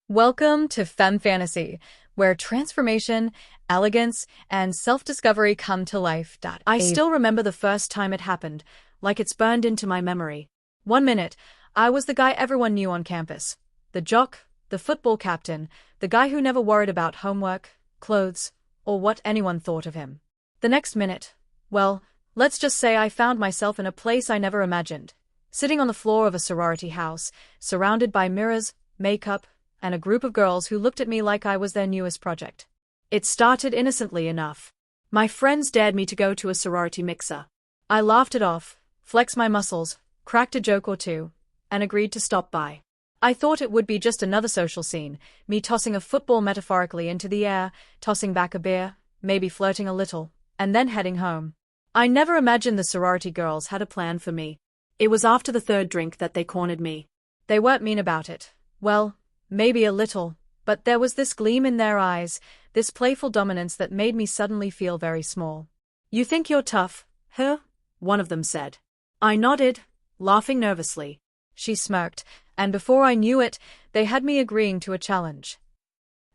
Welcome to Femme Fantasy, where transformation, elegance, and self-discovery come to life. I still remember the first time it happened, like it's burned into my memory. One minute, I was the guy everyone knew on campus. The jock, the football captain, the guy who never worried about homework, clothes, or what anyone thought of him. The next minute, well, let's just say I found myself in a place I never imagined. Sitting on the floor of a sorority house, surrounded by mirrors, makeup, and a group of girls who looked at me like I was their newest project. It started innocently enough. My friends dared me to go to a sorority mixer. I laughed it off, flexed my muscles, cracked a joke or two, and agreed to stop by. I thought it would be just another social scene, me tossing a football metaphorically into the air, tossing back a beer, maybe flirting a little, and then heading home. I never imagined the sorority girls had a plan for me. It was after the third drink that they cornered me. They weren't mean about it. Well, maybe a little, but there was this gleam in their eyes, this playful dominance that made me suddenly feel very small. "You think you're tough, huh?" one of them said. I nodded, laughing nervously. She smirked, and before I knew it, they had me agreeing to a challenge.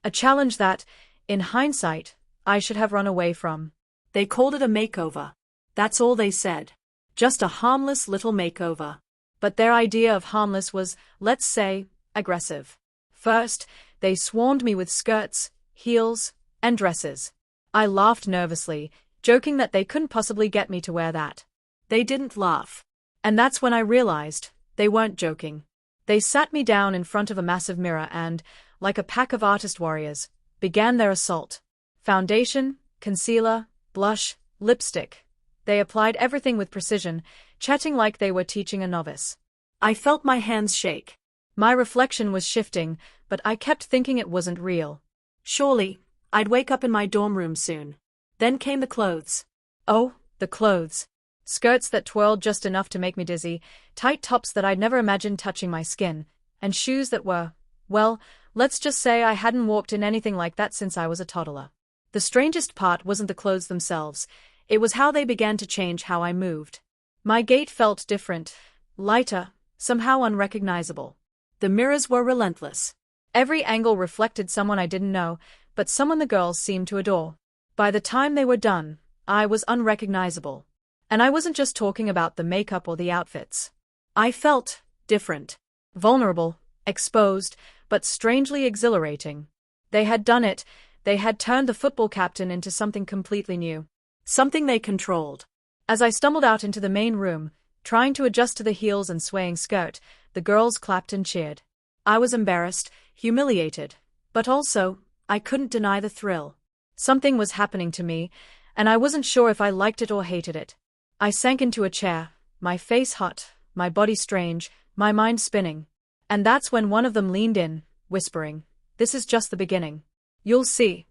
A challenge that, in hindsight, I should have run away from. They called it a makeover. That's all they said. Just a harmless little makeover. But their idea of harmless was, let's say, aggressive. First, they swarmed me with skirts, heels, and dresses. I laughed nervously, joking that they couldn't possibly get me to wear that. They didn't laugh. And that's when I realized they weren't joking. They sat me down in front of a massive mirror and, like a pack of artist warriors, began their assault. Foundation, concealer, blush, lipstick. They applied everything with precision, chatting like they were teaching a novice. I felt my hands shake. My reflection was shifting, but I kept thinking it wasn't real. Surely, I'd wake up in my dorm room soon. Then came the clothes. Oh, the clothes. Skirts that twirled just enough to make me dizzy, tight tops that I'd never imagined touching my skin, and shoes that were, well, let's just say I hadn't walked in anything like that since I was a toddler. The strangest part wasn't the clothes themselves, it was how they began to change how I moved. My gait felt different, lighter, somehow unrecognizable. The mirrors were relentless. Every angle reflected someone I didn't know, but someone the girls seemed to adore. By the time they were done, I was unrecognizable. And I wasn't just talking about the makeup or the outfits. I felt different. Vulnerable, exposed, but strangely exhilarating. They had done it, they had turned the football captain into something completely new. Something they controlled. As I stumbled out into the main room, trying to adjust to the heels and swaying skirt, the girls clapped and cheered. I was embarrassed, humiliated, but also, I couldn't deny the thrill. Something was happening to me, and I wasn't sure if I liked it or hated it. I sank into a chair, my face hot, my body strange, my mind spinning. And that's when one of them leaned in, whispering, "This is just the beginning. You'll see."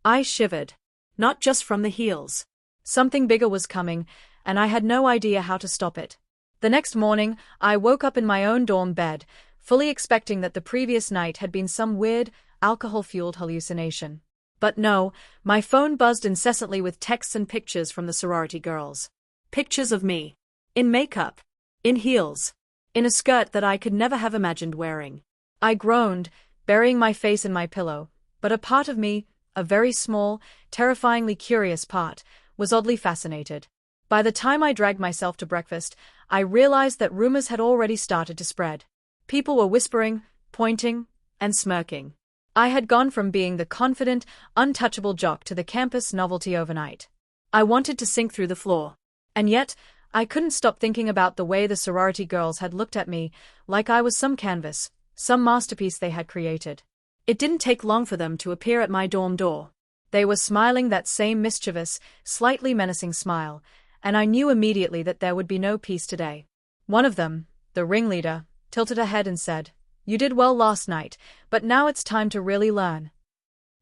I shivered. Not just from the heels. Something bigger was coming, and I had no idea how to stop it. The next morning, I woke up in my own dorm bed, fully expecting that the previous night had been some weird, alcohol-fueled hallucination. But no, my phone buzzed incessantly with texts and pictures from the sorority girls. Pictures of me. In makeup. In heels. In a skirt that I could never have imagined wearing. I groaned, burying my face in my pillow, but a part of me, a very small, terrifyingly curious part, was oddly fascinated. By the time I dragged myself to breakfast, I realized that rumors had already started to spread. People were whispering, pointing, and smirking. I had gone from being the confident, untouchable jock to the campus novelty overnight. I wanted to sink through the floor. And yet, I couldn't stop thinking about the way the sorority girls had looked at me, like I was some canvas, some masterpiece they had created. It didn't take long for them to appear at my dorm door. They were smiling that same mischievous, slightly menacing smile, and I knew immediately that there would be no peace today. One of them, the ringleader, tilted her head and said, "You did well last night, but now it's time to really learn."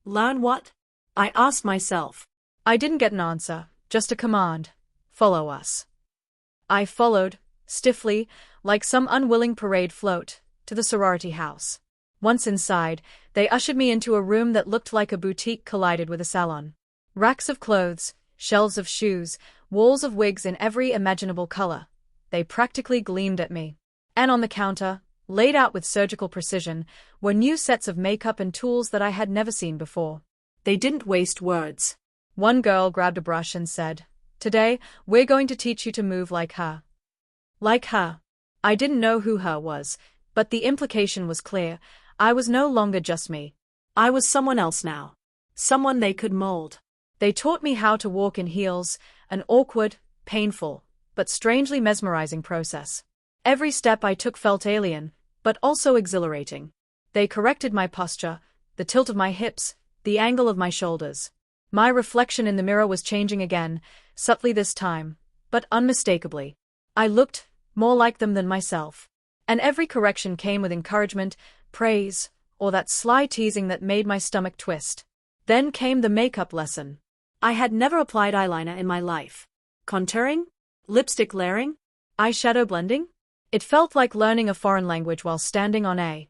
Learn what? I asked myself. I didn't get an answer, just a command. Follow us. I followed, stiffly, like some unwilling parade float, to the sorority house. Once inside, they ushered me into a room that looked like a boutique collided with a salon. Racks of clothes, shelves of shoes, walls of wigs in every imaginable color. They practically gleamed at me. And on the counter, laid out with surgical precision, were new sets of makeup and tools that I had never seen before. They didn't waste words. One girl grabbed a brush and said, "Today, we're going to teach you to move like her." Like her. I didn't know who her was, but the implication was clear. I was no longer just me. I was someone else now. Someone they could mold. They taught me how to walk in heels, an awkward, painful, but strangely mesmerizing process. Every step I took felt alien, but also exhilarating. They corrected my posture, the tilt of my hips, the angle of my shoulders. My reflection in the mirror was changing again, subtly this time, but unmistakably. I looked more like them than myself. And every correction came with encouragement, praise, or that sly teasing that made my stomach twist. Then came the makeup lesson. I had never applied eyeliner in my life. Contouring? Lipstick layering? Eyeshadow blending? It felt like learning a foreign language while standing on a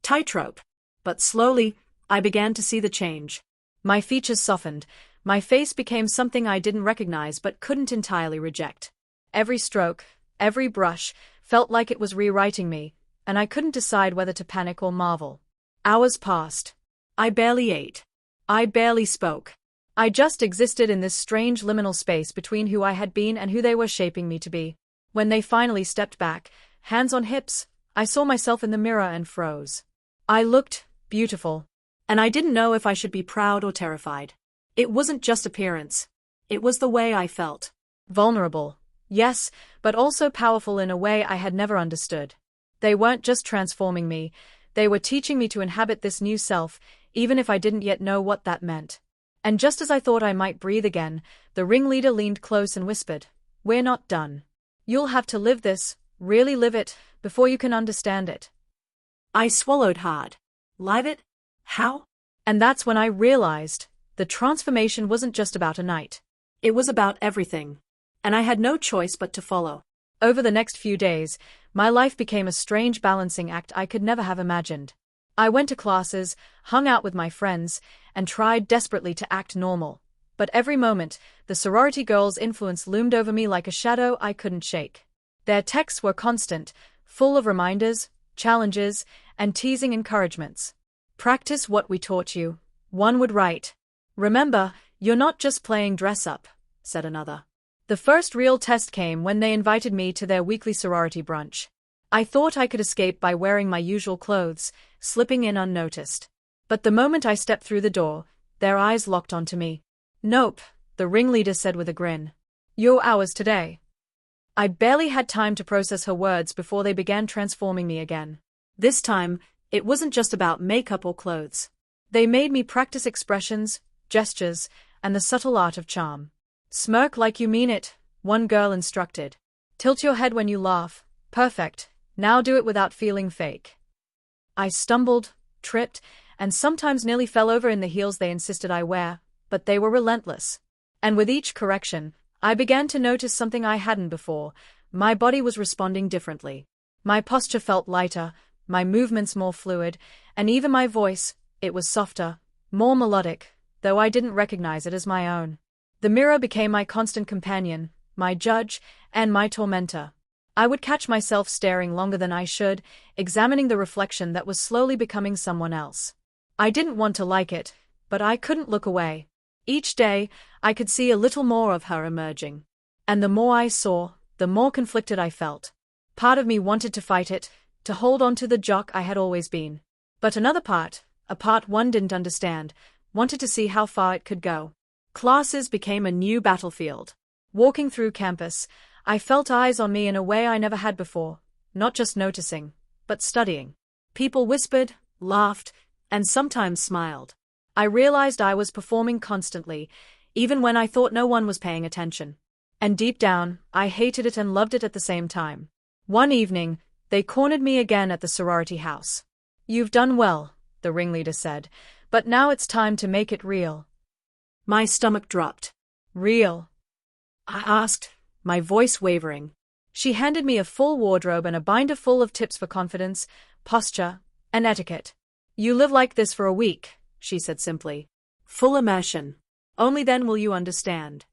tightrope. But slowly, I began to see the change. My features softened, my face became something I didn't recognize but couldn't entirely reject. Every stroke, every brush, felt like it was rewriting me, and I couldn't decide whether to panic or marvel. Hours passed. I barely ate. I barely spoke. I just existed in this strange liminal space between who I had been and who they were shaping me to be. When they finally stepped back, hands on hips, I saw myself in the mirror and froze. I looked beautiful. And I didn't know if I should be proud or terrified. It wasn't just appearance. It was the way I felt. Vulnerable, yes, but also powerful in a way I had never understood. They weren't just transforming me, they were teaching me to inhabit this new self, even if I didn't yet know what that meant. And just as I thought I might breathe again, the ringleader leaned close and whispered, "We're not done. You'll have to live this, really live it, before you can understand it." I swallowed hard. Live it? How? And that's when I realized the transformation wasn't just about a night. It was about everything. And I had no choice but to follow. Over the next few days, my life became a strange balancing act I could never have imagined. I went to classes, hung out with my friends, and tried desperately to act normal. But every moment, the sorority girls' influence loomed over me like a shadow I couldn't shake. Their texts were constant, full of reminders, challenges, and teasing encouragements. "Practice what we taught you," one would write. "Remember, you're not just playing dress-up," said another. The first real test came when they invited me to their weekly sorority brunch. I thought I could escape by wearing my usual clothes, slipping in unnoticed. But the moment I stepped through the door, their eyes locked onto me. "Nope," the ringleader said with a grin. "You're ours today." I barely had time to process her words before they began transforming me again. This time, it wasn't just about makeup or clothes. They made me practice expressions, gestures, and the subtle art of charm. "Smirk like you mean it," one girl instructed. "Tilt your head when you laugh. Perfect. Now do it without feeling fake." I stumbled, tripped, and sometimes nearly fell over in the heels they insisted I wear, but they were relentless. And with each correction, I began to notice something I hadn't before. My body was responding differently. My posture felt lighter, my movements more fluid, and even my voice, it was softer, more melodic, though I didn't recognize it as my own. The mirror became my constant companion, my judge, and my tormentor. I would catch myself staring longer than I should, examining the reflection that was slowly becoming someone else. I didn't want to like it, but I couldn't look away. Each day, I could see a little more of her emerging. And the more I saw, the more conflicted I felt. Part of me wanted to fight it, to hold on to the Jock I had always been. But another part, a part one didn't understand, wanted to see how far it could go. Classes became a new battlefield. Walking through campus, I felt eyes on me in a way I never had before, not just noticing, but studying. People whispered, laughed, and sometimes smiled. I realized I was performing constantly, even when I thought no one was paying attention. And deep down, I hated it and loved it at the same time. One evening, they cornered me again at the sorority house. "You've done well," the ringleader said, "but now it's time to make it real." My stomach dropped. "Real?" I asked, my voice wavering. She handed me a full wardrobe and a binder full of tips for confidence, posture, and etiquette. "You live like this for a week," she said simply. "Full immersion. Only then will you understand."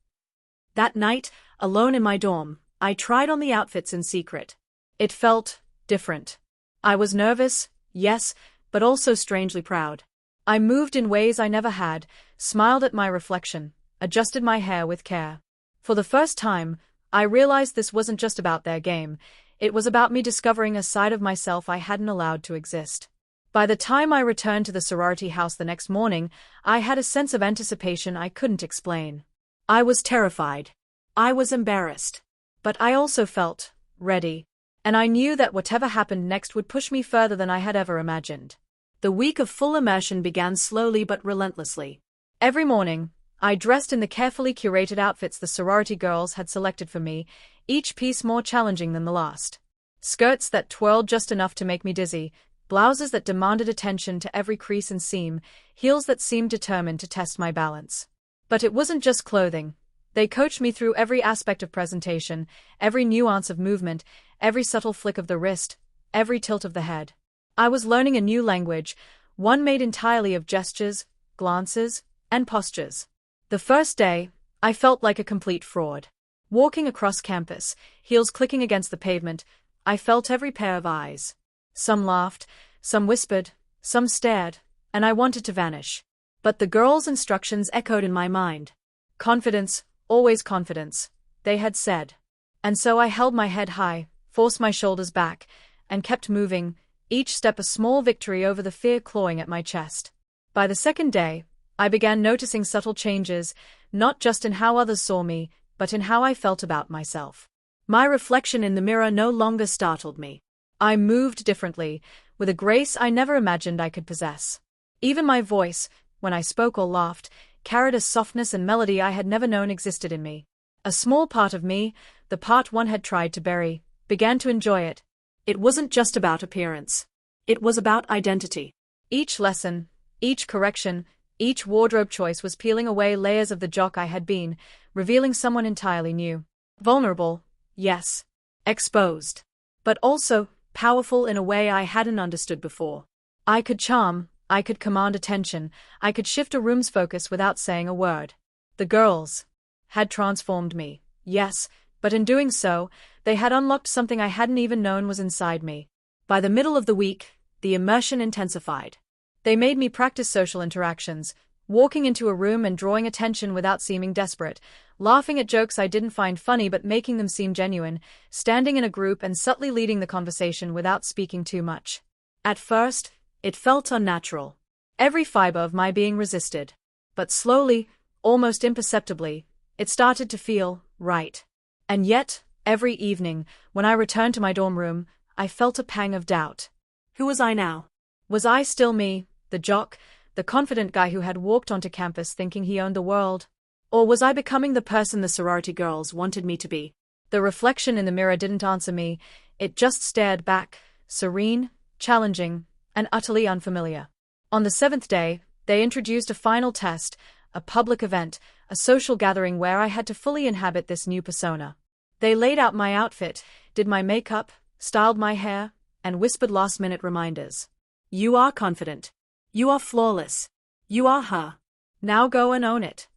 That night, alone in my dorm, I tried on the outfits in secret. It felt different. I was nervous, yes, but also strangely proud. I moved in ways I never had, smiled at my reflection, adjusted my hair with care. For the first time, I realized this wasn't just about their game, it was about me discovering a side of myself I hadn't allowed to exist. By the time I returned to the sorority house the next morning, I had a sense of anticipation I couldn't explain. I was terrified. I was embarrassed. But I also felt ready. And I knew that whatever happened next would push me further than I had ever imagined. The week of full immersion began slowly but relentlessly. Every morning, I dressed in the carefully curated outfits the sorority girls had selected for me, each piece more challenging than the last. Skirts that twirled just enough to make me dizzy, blouses that demanded attention to every crease and seam, heels that seemed determined to test my balance. But it wasn't just clothing. They coached me through every aspect of presentation, every nuance of movement, every subtle flick of the wrist, every tilt of the head. I was learning a new language, one made entirely of gestures, glances, and postures. The first day, I felt like a complete fraud. Walking across campus, heels clicking against the pavement, I felt every pair of eyes. Some laughed, some whispered, some stared, and I wanted to vanish. But the girls' instructions echoed in my mind. Confidence, always confidence, they had said. And so I held my head high, forced my shoulders back, and kept moving, each step a small victory over the fear clawing at my chest. By the second day, I began noticing subtle changes, not just in how others saw me, but in how I felt about myself. My reflection in the mirror no longer startled me. I moved differently, with a grace I never imagined I could possess. Even my voice, when I spoke or laughed, carried a softness and melody I had never known existed in me. A small part of me, the part one had tried to bury, began to enjoy it. It wasn't just about appearance. It was about identity. Each lesson, each correction, each wardrobe choice was peeling away layers of the Jock I had been, revealing someone entirely new. Vulnerable, yes. Exposed. But also powerful in a way I hadn't understood before. I could charm, I could command attention, I could shift a room's focus without saying a word. The girls had transformed me, yes, but in doing so, they had unlocked something I hadn't even known was inside me. By the middle of the week, the immersion intensified. They made me practice social interactions, walking into a room and drawing attention without seeming desperate, laughing at jokes I didn't find funny but making them seem genuine, standing in a group and subtly leading the conversation without speaking too much. At first, it felt unnatural. Every fiber of my being resisted. But slowly, almost imperceptibly, it started to feel right. And yet, every evening, when I returned to my dorm room, I felt a pang of doubt. Who was I now? Was I still me, the jock, the confident guy who had walked onto campus thinking he owned the world? Or was I becoming the person the sorority girls wanted me to be? The reflection in the mirror didn't answer me, it just stared back, serene, challenging, and utterly unfamiliar. On the 7th day, they introduced a final test, a public event, a social gathering where I had to fully inhabit this new persona. They laid out my outfit, did my makeup, styled my hair, and whispered last-minute reminders. You are confident. You are flawless. You are her. Now go and own it.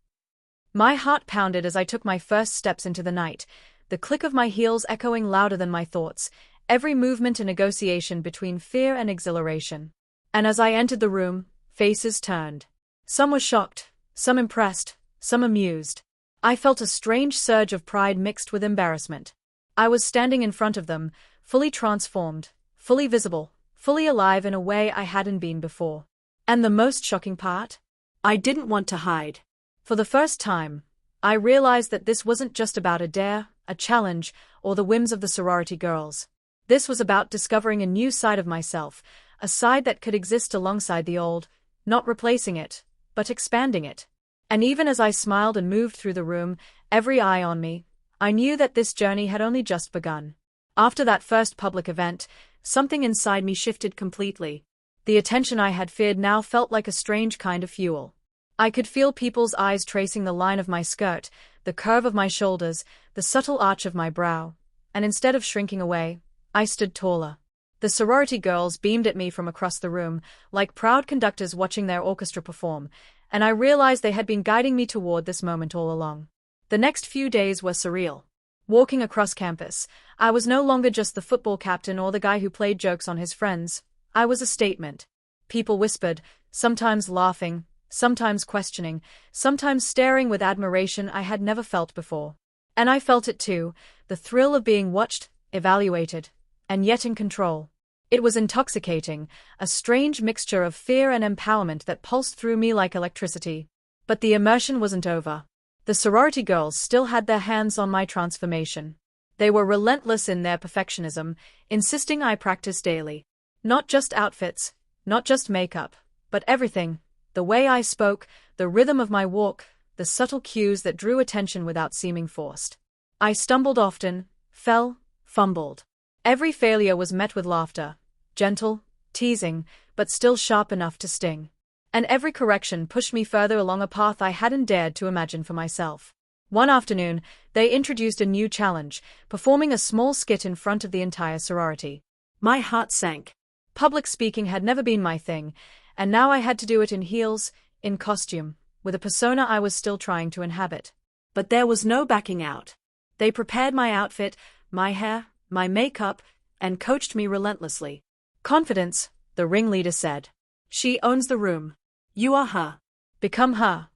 My heart pounded as I took my first steps into the night, the click of my heels echoing louder than my thoughts, every movement a negotiation between fear and exhilaration. And as I entered the room, faces turned. Some were shocked, some impressed, some amused. I felt a strange surge of pride mixed with embarrassment. I was standing in front of them, fully transformed, fully visible, fully alive in a way I hadn't been before. And the most shocking part? I didn't want to hide. For the first time, I realized that this wasn't just about a dare, a challenge, or the whims of the sorority girls. This was about discovering a new side of myself, a side that could exist alongside the old, not replacing it, but expanding it. And even as I smiled and moved through the room, every eye on me, I knew that this journey had only just begun. After that first public event, something inside me shifted completely. The attention I had feared now felt like a strange kind of fuel. I could feel people's eyes tracing the line of my skirt, the curve of my shoulders, the subtle arch of my brow. And instead of shrinking away, I stood taller. The sorority girls beamed at me from across the room, like proud conductors watching their orchestra perform, and I realized they had been guiding me toward this moment all along. The next few days were surreal. Walking across campus, I was no longer just the football captain or the guy who played jokes on his friends. I was a statement. People whispered, sometimes laughing, sometimes questioning, sometimes staring with admiration I had never felt before. And I felt it too, the thrill of being watched, evaluated, and yet in control. It was intoxicating, a strange mixture of fear and empowerment that pulsed through me like electricity. But the immersion wasn't over. The sorority girls still had their hands on my transformation. They were relentless in their perfectionism, insisting I practice daily. Not just outfits, not just makeup, but everything. The way I spoke, the rhythm of my walk, the subtle cues that drew attention without seeming forced. I stumbled often, fell, fumbled. Every failure was met with laughter, gentle, teasing, but still sharp enough to sting. And every correction pushed me further along a path I hadn't dared to imagine for myself. One afternoon, they introduced a new challenge, performing a small skit in front of the entire sorority. My heart sank. Public speaking had never been my thing, and now I had to do it in heels, in costume, with a persona I was still trying to inhabit. But there was no backing out. They prepared my outfit, my hair, my makeup, and coached me relentlessly. Confidence, the ringleader said. She owns the room. You are her. Become her.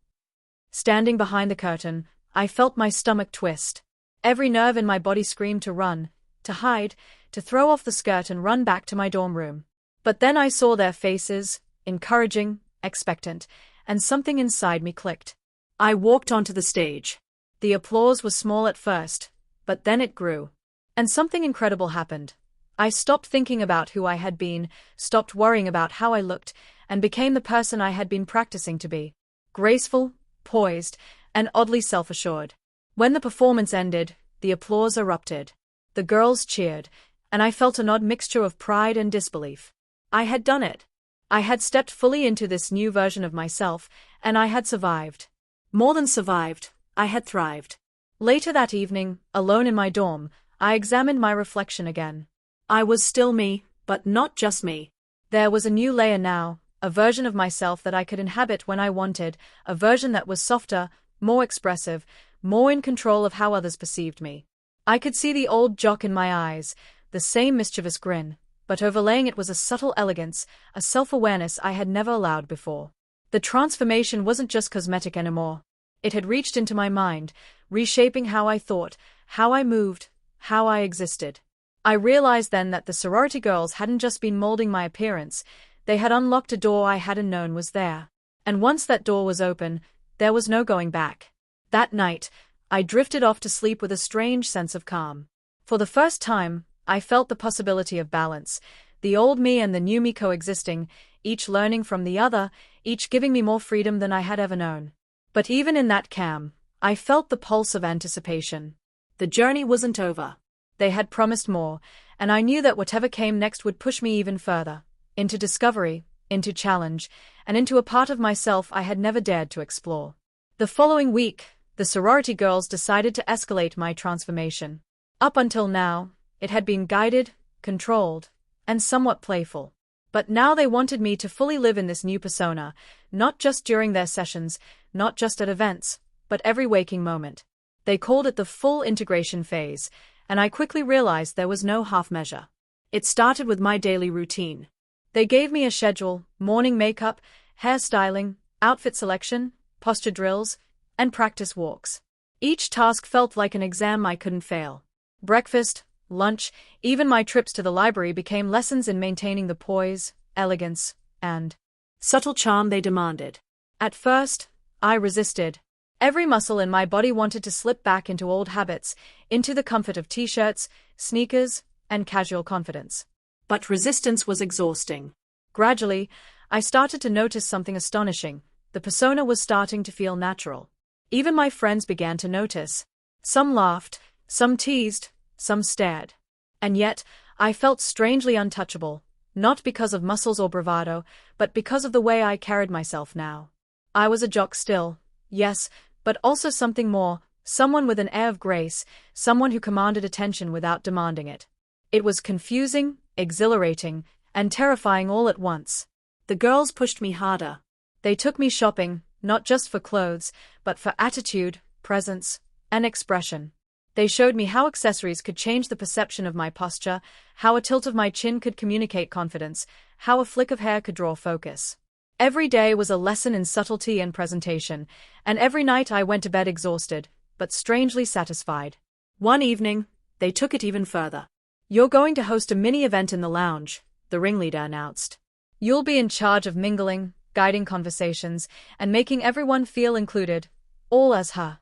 Standing behind the curtain, I felt my stomach twist. Every nerve in my body screamed to run, to hide, to throw off the skirt and run back to my dorm room. But then I saw their faces, encouraging, expectant, and something inside me clicked. I walked onto the stage. The applause was small at first, but then it grew. And something incredible happened. I stopped thinking about who I had been, stopped worrying about how I looked, and became the person I had been practicing to be. Graceful, poised, and oddly self-assured. When the performance ended, the applause erupted. The girls cheered, and I felt an odd mixture of pride and disbelief. I had done it. I had stepped fully into this new version of myself, and I had survived. More than survived, I had thrived. Later that evening, alone in my dorm, I examined my reflection again. I was still me, but not just me. There was a new layer now, a version of myself that I could inhabit when I wanted, a version that was softer, more expressive, more in control of how others perceived me. I could see the old Jock in my eyes, the same mischievous grin, but overlaying it was a subtle elegance, a self-awareness I had never allowed before. The transformation wasn't just cosmetic anymore. It had reached into my mind, reshaping how I thought, how I moved, how I existed. I realized then that the sorority girls hadn't just been molding my appearance, they had unlocked a door I hadn't known was there. And once that door was open, there was no going back. That night, I drifted off to sleep with a strange sense of calm. For the first time, I felt the possibility of balance, the old me and the new me coexisting, each learning from the other, each giving me more freedom than I had ever known. But even in that calm, I felt the pulse of anticipation. The journey wasn't over. They had promised more, and I knew that whatever came next would push me even further, into discovery, into challenge, and into a part of myself I had never dared to explore. The following week, the sorority girls decided to escalate my transformation. Up until now, it had been guided, controlled, and somewhat playful. But now they wanted me to fully live in this new persona, not just during their sessions, not just at events, but every waking moment. They called it the full integration phase, and I quickly realized there was no half measure. It started with my daily routine. They gave me a schedule: morning makeup, hairstyling, outfit selection, posture drills, and practice walks. Each task felt like an exam I couldn't fail. Breakfast, lunch, even my trips to the library became lessons in maintaining the poise, elegance, and subtle charm they demanded. At first, I resisted. Every muscle in my body wanted to slip back into old habits, into the comfort of t-shirts, sneakers, and casual confidence. But resistance was exhausting. Gradually, I started to notice something astonishing. The persona was starting to feel natural. Even my friends began to notice. Some laughed, some teased, some stared. And yet, I felt strangely untouchable, not because of muscles or bravado, but because of the way I carried myself now. I was a jock still, yes, but also something more, someone with an air of grace, someone who commanded attention without demanding it. It was confusing, exhilarating, and terrifying all at once. The girls pushed me harder. They took me shopping, not just for clothes, but for attitude, presence, and expression. They showed me how accessories could change the perception of my posture, how a tilt of my chin could communicate confidence, how a flick of hair could draw focus. Every day was a lesson in subtlety and presentation, and every night I went to bed exhausted, but strangely satisfied. One evening, they took it even further. "You're going to host a mini-event in the lounge," the ringleader announced. "You'll be in charge of mingling, guiding conversations, and making everyone feel included, all as her."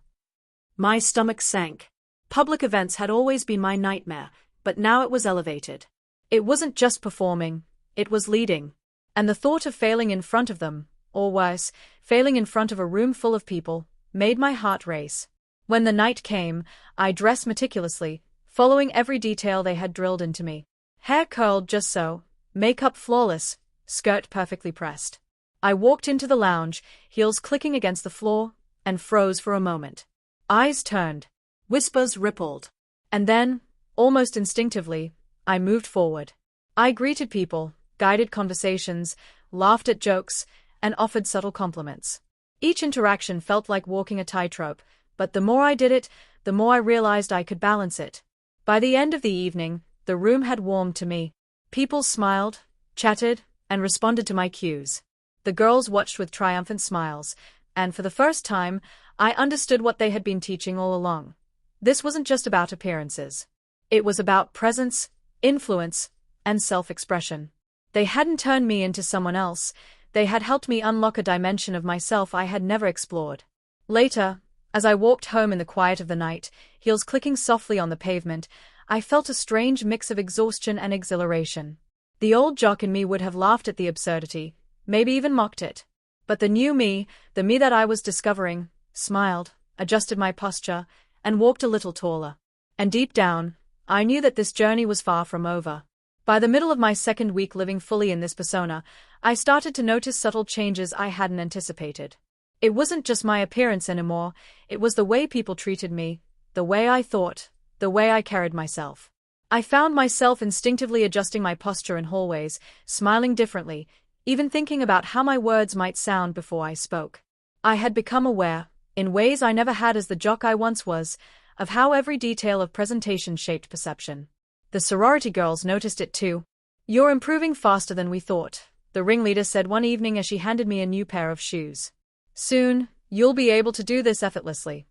My stomach sank. Public events had always been my nightmare, but now it was elevated. It wasn't just performing, it was leading. And the thought of failing in front of them, or worse, failing in front of a room full of people, made my heart race. When the night came, I dressed meticulously, following every detail they had drilled into me. Hair curled just so, makeup flawless, skirt perfectly pressed. I walked into the lounge, heels clicking against the floor, and froze for a moment. Eyes turned. Whispers rippled. And then, almost instinctively, I moved forward. I greeted people, guided conversations, laughed at jokes, and offered subtle compliments. Each interaction felt like walking a tightrope, but the more I did it, the more I realized I could balance it. By the end of the evening, the room had warmed to me. People smiled, chatted, and responded to my cues. The girls watched with triumphant smiles, and for the first time, I understood what they had been teaching all along. This wasn't just about appearances. It was about presence, influence, and self-expression. They hadn't turned me into someone else, they had helped me unlock a dimension of myself I had never explored. Later, as I walked home in the quiet of the night, heels clicking softly on the pavement, I felt a strange mix of exhaustion and exhilaration. The old Jock in me would have laughed at the absurdity, maybe even mocked it. But the new me, the me that I was discovering, smiled, adjusted my posture, and walked a little taller. And deep down, I knew that this journey was far from over. By the middle of my second week living fully in this persona, I started to notice subtle changes I hadn't anticipated. It wasn't just my appearance anymore, it was the way people treated me, the way I thought, the way I carried myself. I found myself instinctively adjusting my posture in hallways, smiling differently, even thinking about how my words might sound before I spoke. I had become aware, in ways I never had as the Jock I once was, of how every detail of presentation shaped perception. The sorority girls noticed it too. "You're improving faster than we thought," the ringleader said one evening as she handed me a new pair of shoes. "Soon, you'll be able to do this effortlessly."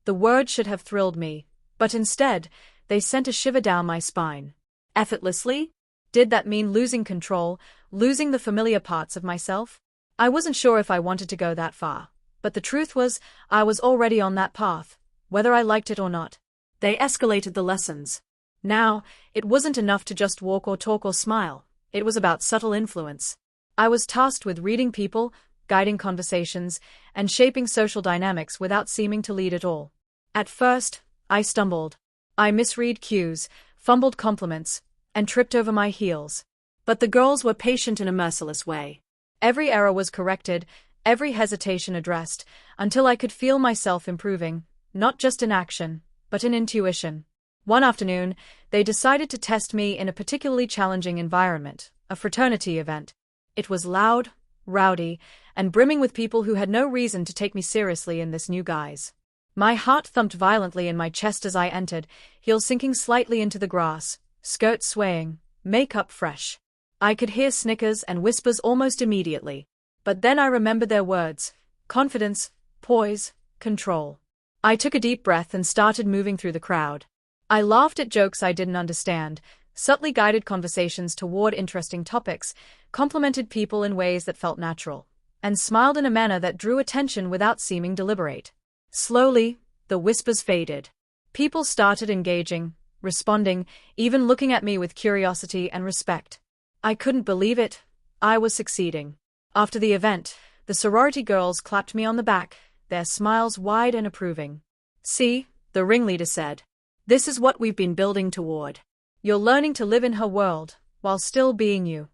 The words should have thrilled me, but instead, they sent a shiver down my spine. Effortlessly? Did that mean losing control, losing the familiar parts of myself? I wasn't sure if I wanted to go that far, but the truth was, I was already on that path, whether I liked it or not. They escalated the lessons. Now, it wasn't enough to just walk or talk or smile, it was about subtle influence. I was tasked with reading people, guiding conversations, and shaping social dynamics without seeming to lead at all. At first, I stumbled. I misread cues, fumbled compliments, and tripped over my heels. But the girls were patient in a merciless way. Every error was corrected, every hesitation addressed, until I could feel myself improving, not just in action, but in intuition. One afternoon, they decided to test me in a particularly challenging environment, a fraternity event. It was loud, rowdy, and brimming with people who had no reason to take me seriously in this new guise. My heart thumped violently in my chest as I entered, heels sinking slightly into the grass, skirt swaying, makeup fresh. I could hear snickers and whispers almost immediately. But then I remembered their words: confidence, poise, control. I took a deep breath and started moving through the crowd. I laughed at jokes I didn't understand, subtly guided conversations toward interesting topics, complimented people in ways that felt natural, and smiled in a manner that drew attention without seeming deliberate. Slowly, the whispers faded. People started engaging, responding, even looking at me with curiosity and respect. I couldn't believe it. I was succeeding. After the event, the sorority girls clapped me on the back, their smiles wide and approving. "See," the ringleader said. "This is what we've been building toward. You're learning to live in her world, while still being you."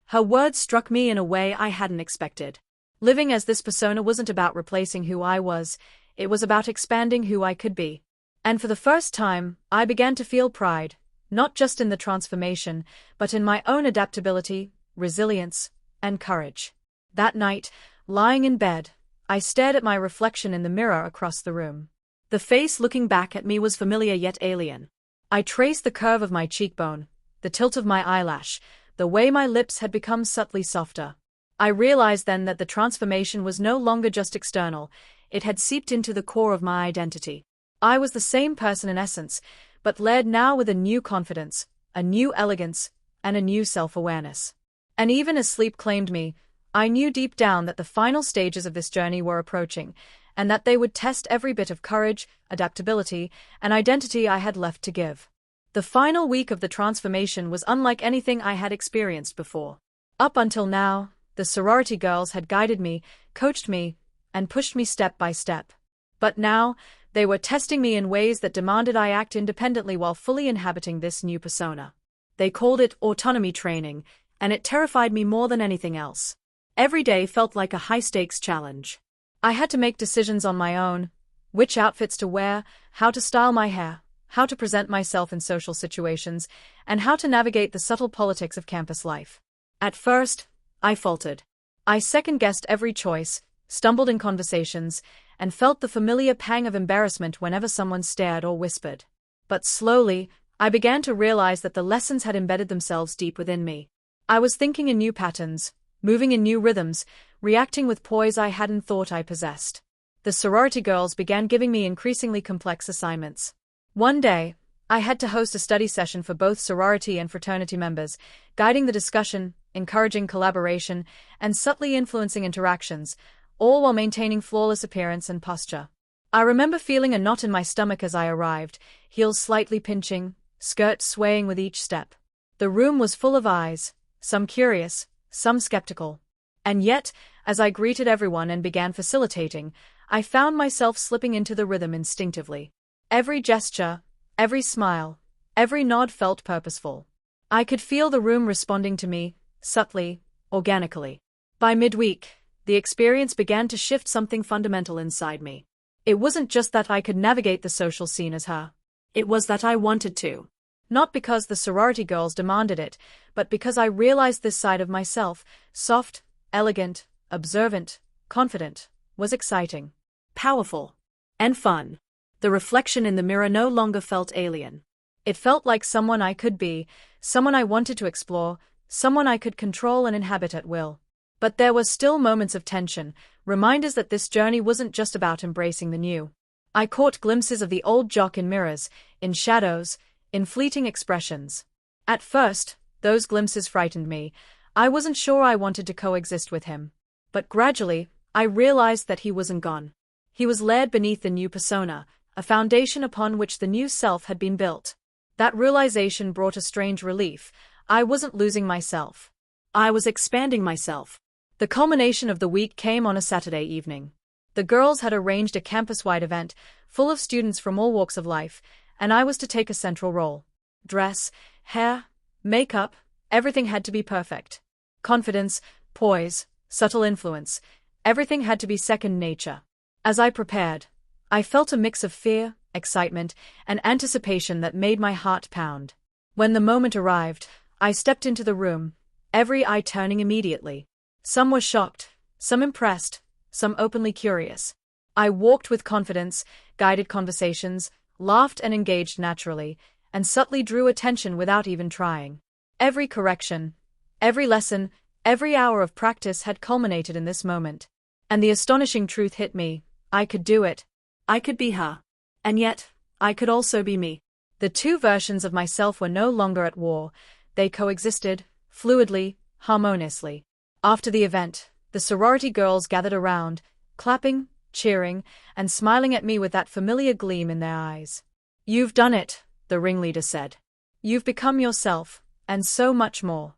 Her words struck me in a way I hadn't expected. Living as this persona wasn't about replacing who I was, it was about expanding who I could be. And for the first time, I began to feel pride, not just in the transformation, but in my own adaptability, resilience, and courage. That night, lying in bed, I stared at my reflection in the mirror across the room. The face looking back at me was familiar yet alien. I traced the curve of my cheekbone, the tilt of my eyelash, the way my lips had become subtly softer. I realized then that the transformation was no longer just external, it had seeped into the core of my identity. I was the same person in essence, but layered now with a new confidence, a new elegance, and a new self-awareness. And even as sleep claimed me, I knew deep down that the final stages of this journey were approaching, and that they would test every bit of courage, adaptability, and identity I had left to give. The final week of the transformation was unlike anything I had experienced before. Up until now, the sorority girls had guided me, coached me, and pushed me step by step. But now, they were testing me in ways that demanded I act independently while fully inhabiting this new persona. They called it autonomy training, and it terrified me more than anything else. Every day felt like a high-stakes challenge. I had to make decisions on my own: which outfits to wear, how to style my hair, how to present myself in social situations, and how to navigate the subtle politics of campus life. At first, I faltered. I second-guessed every choice, stumbled in conversations, and felt the familiar pang of embarrassment whenever someone stared or whispered. But slowly, I began to realize that the lessons had embedded themselves deep within me. I was thinking in new patterns, moving in new rhythms, reacting with poise I hadn't thought I possessed. The sorority girls began giving me increasingly complex assignments. One day, I had to host a study session for both sorority and fraternity members, guiding the discussion, encouraging collaboration, and subtly influencing interactions, all while maintaining flawless appearance and posture. I remember feeling a knot in my stomach as I arrived, heels slightly pinching, skirt swaying with each step. The room was full of eyes, some curious, some skeptical. And yet, as I greeted everyone and began facilitating, I found myself slipping into the rhythm instinctively. Every gesture, every smile, every nod felt purposeful. I could feel the room responding to me, subtly, organically. By midweek, the experience began to shift something fundamental inside me. It wasn't just that I could navigate the social scene as her. It was that I wanted to. Not because the sorority girls demanded it, but because I realized this side of myself, soft, elegant, observant, confident, was exciting, powerful, and fun. The reflection in the mirror no longer felt alien. It felt like someone I could be, someone I wanted to explore, someone I could control and inhabit at will. But there were still moments of tension, reminders that this journey wasn't just about embracing the new. I caught glimpses of the old Jock in mirrors, in shadows, in fleeting expressions. At first, those glimpses frightened me. I wasn't sure I wanted to coexist with him. But gradually, I realized that he wasn't gone. He was layered beneath the new persona, a foundation upon which the new self had been built. That realization brought a strange relief. I wasn't losing myself. I was expanding myself. The culmination of the week came on a Saturday evening. The girls had arranged a campus-wide event, full of students from all walks of life, and I was to take a central role. Dress, hair, makeup, everything had to be perfect. Confidence, poise, subtle influence, everything had to be second nature. As I prepared, I felt a mix of fear, excitement, and anticipation that made my heart pound. When the moment arrived, I stepped into the room, every eye turning immediately. Some were shocked, some impressed, some openly curious. I walked with confidence, guided conversations, laughed and engaged naturally, and subtly drew attention without even trying. Every correction, every lesson, every hour of practice had culminated in this moment. And the astonishing truth hit me: I could do it. I could be her. And yet, I could also be me. The two versions of myself were no longer at war. They coexisted, fluidly, harmoniously. After the event, the sorority girls gathered around, clapping, cheering, and smiling at me with that familiar gleam in their eyes. "You've done it," the ringleader said. "You've become yourself, and so much more."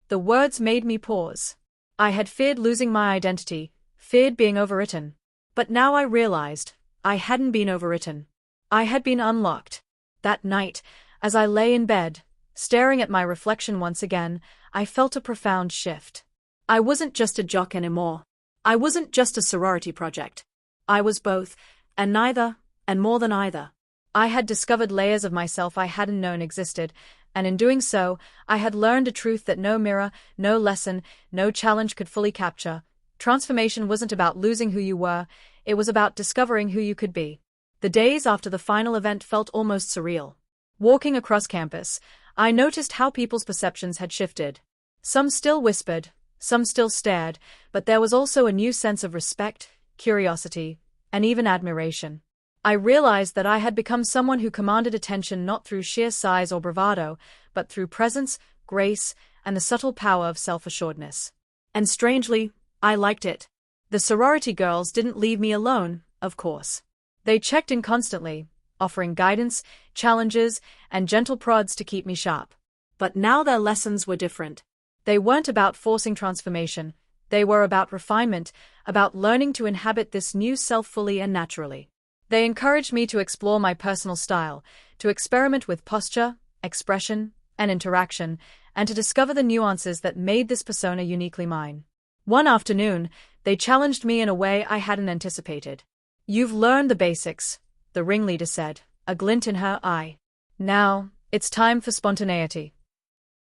The words made me pause. I had feared losing my identity, feared being overwritten. But now I realized, I hadn't been overwritten. I had been unlocked. That night, as I lay in bed, staring at my reflection once again, I felt a profound shift. I wasn't just a jock anymore. I wasn't just a sorority project. I was both, and neither, and more than either. I had discovered layers of myself I hadn't known existed, and in doing so, I had learned a truth that no mirror, no lesson, no challenge could fully capture. Transformation wasn't about losing who you were, it was about discovering who you could be. The days after the final event felt almost surreal. Walking across campus, I noticed how people's perceptions had shifted. Some still whispered, some still stared, but there was also a new sense of respect, curiosity, and even admiration. I realized that I had become someone who commanded attention not through sheer size or bravado, but through presence, grace, and the subtle power of self-assuredness. And strangely, I liked it. The sorority girls didn't leave me alone, of course. They checked in constantly, offering guidance, challenges, and gentle prods to keep me sharp. But now their lessons were different. They weren't about forcing transformation. They were about refinement, about learning to inhabit this new self fully and naturally. They encouraged me to explore my personal style, to experiment with posture, expression, and interaction, and to discover the nuances that made this persona uniquely mine. One afternoon, they challenged me in a way I hadn't anticipated. "You've learned the basics," the ringleader said, a glint in her eye. "Now, it's time for spontaneity."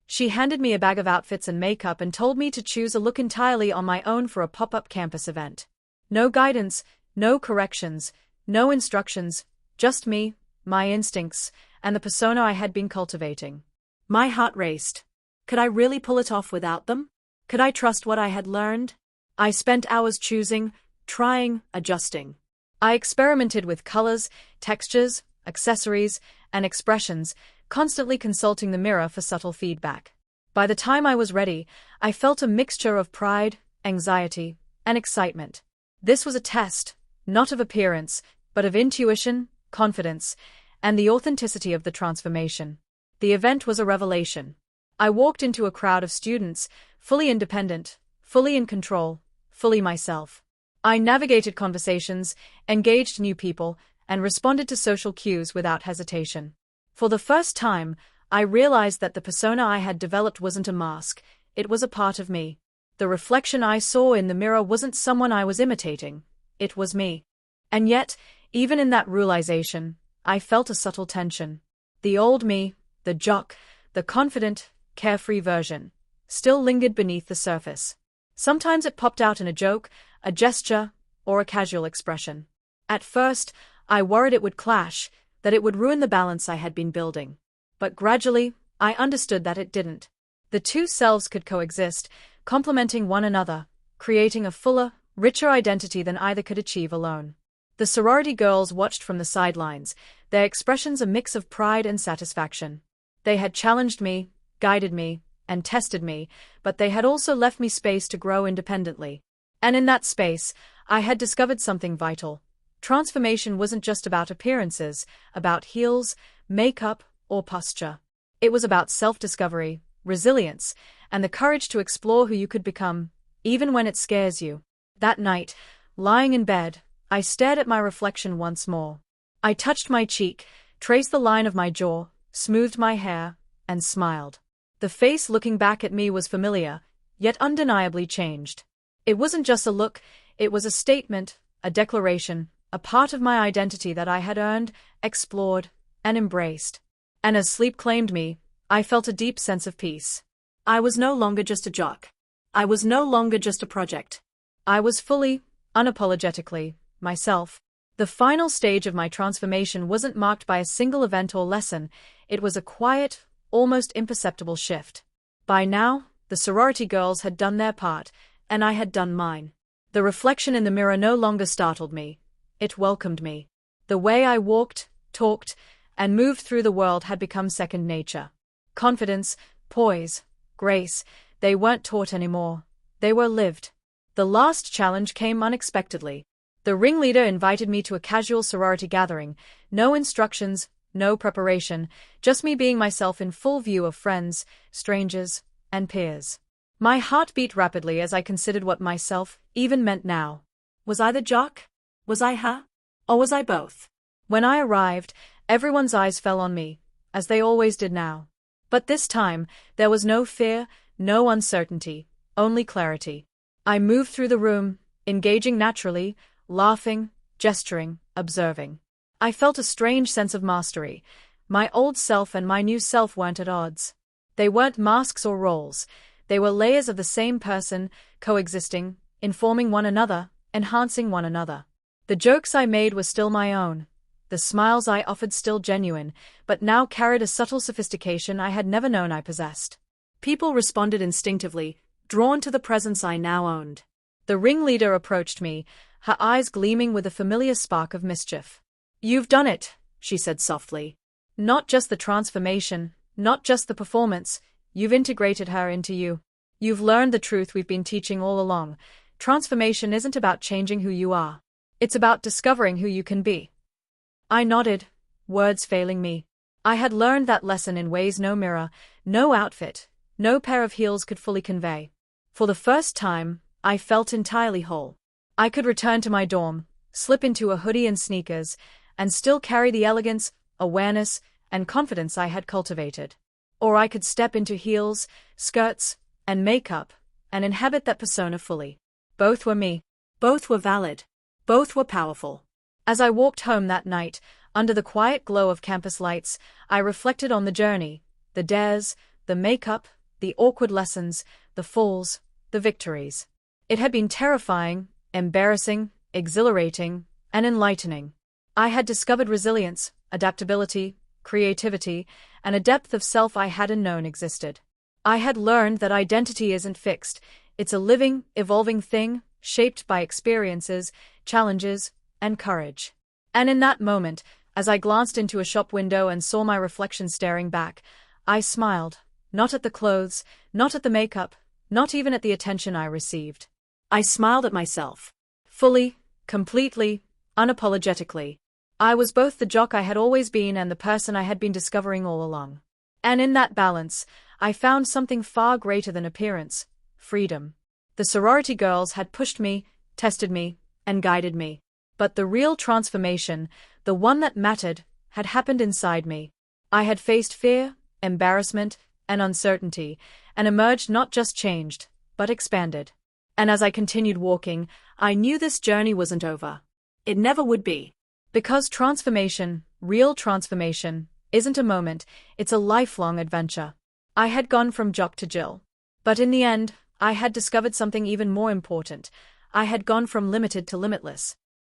She handed me a bag of outfits and makeup and told me to choose a look entirely on my own for a pop-up campus event. No guidance, no corrections, no instructions, just me, my instincts, and the persona I had been cultivating. My heart raced. Could I really pull it off without them? Could I trust what I had learned? I spent hours choosing, trying, adjusting. I experimented with colors, textures, accessories, and expressions, constantly consulting the mirror for subtle feedback. By the time I was ready, I felt a mixture of pride, anxiety, and excitement. This was a test, not of appearance, but of intuition, confidence, and the authenticity of the transformation. The event was a revelation. I walked into a crowd of students, fully independent, fully in control, fully myself. I navigated conversations, engaged new people, and responded to social cues without hesitation. For the first time, I realized that the persona I had developed wasn't a mask, it was a part of me. The reflection I saw in the mirror wasn't someone I was imitating, it was me. And yet, even in that realization, I felt a subtle tension. The old me, the jock, the confident, carefree version, still lingered beneath the surface. Sometimes it popped out in a joke, a gesture, or a casual expression. At first, I worried it would clash, that it would ruin the balance I had been building. But gradually, I understood that it didn't. The two selves could coexist, complementing one another, creating a fuller, richer identity than either could achieve alone. The sorority girls watched from the sidelines, their expressions a mix of pride and satisfaction. They had challenged me, guided me, and tested me, but they had also left me space to grow independently. And in that space, I had discovered something vital. Transformation wasn't just about appearances, about heels, makeup, or posture. It was about self-discovery, resilience, and the courage to explore who you could become, even when it scares you. That night, lying in bed, I stared at my reflection once more. I touched my cheek, traced the line of my jaw, smoothed my hair, and smiled. The face looking back at me was familiar, yet undeniably changed. It wasn't just a look, it was a statement, a declaration, a part of my identity that I had earned, explored, and embraced. And as sleep claimed me, I felt a deep sense of peace. I was no longer just a jock. I was no longer just a project. I was fully, unapologetically, myself. The final stage of my transformation wasn't marked by a single event or lesson, it was a quiet, almost imperceptible shift. By now, the sorority girls had done their part, and I had done mine. The reflection in the mirror no longer startled me, it welcomed me. The way I walked, talked, and moved through the world had become second nature. Confidence, poise, grace, they weren't taught anymore, they were lived. The last challenge came unexpectedly. The ringleader invited me to a casual sorority gathering, no instructions, no preparation, just me being myself in full view of friends, strangers, and peers. My heart beat rapidly as I considered what myself even meant now. Was I the jock? Was I her? Or was I both? When I arrived, everyone's eyes fell on me, as they always did now. But this time, there was no fear, no uncertainty, only clarity. I moved through the room, engaging naturally, laughing, gesturing, observing. I felt a strange sense of mastery. My old self and my new self weren't at odds. They weren't masks or roles. They were layers of the same person, coexisting, informing one another, enhancing one another. The jokes I made were still my own. The smiles I offered still genuine, but now carried a subtle sophistication I had never known I possessed. People responded instinctively, drawn to the presence I now owned. The ringleader approached me, her eyes gleaming with a familiar spark of mischief. "You've done it," she said softly. "Not just the transformation, not just the performance, you've integrated her into you. You've learned the truth we've been teaching all along. Transformation isn't about changing who you are. It's about discovering who you can be." I nodded, words failing me. I had learned that lesson in ways no mirror, no outfit, no pair of heels could fully convey. For the first time, I felt entirely whole. I could return to my dorm, slip into a hoodie and sneakers, and still carry the elegance, awareness, and confidence I had cultivated. Or I could step into heels, skirts, and makeup, and inhabit that persona fully. Both were me. Both were valid. Both were powerful. As I walked home that night, under the quiet glow of campus lights, I reflected on the journey, the dares, the makeup, the awkward lessons, the falls, the victories. It had been terrifying, embarrassing, exhilarating, and enlightening. I had discovered resilience, adaptability, creativity, and a depth of self I hadn't known existed. I had learned that identity isn't fixed, it's a living, evolving thing, shaped by experiences, challenges, and courage. And in that moment, as I glanced into a shop window and saw my reflection staring back, I smiled, not at the clothes, not at the makeup, not even at the attention I received. I smiled at myself. Fully, completely, unapologetically. I was both the Jock I had always been and the person I had been discovering all along. And in that balance, I found something far greater than appearance: freedom. The sorority girls had pushed me, tested me, and guided me. But the real transformation, the one that mattered, had happened inside me. I had faced fear, embarrassment, and uncertainty, and emerged not just changed, but expanded. And as I continued walking, I knew this journey wasn't over. It never would be. Because transformation, real transformation, isn't a moment, it's a lifelong adventure. I had gone from Jock to Jill. But in the end, I had discovered something even more important. I had gone from limited to limitless.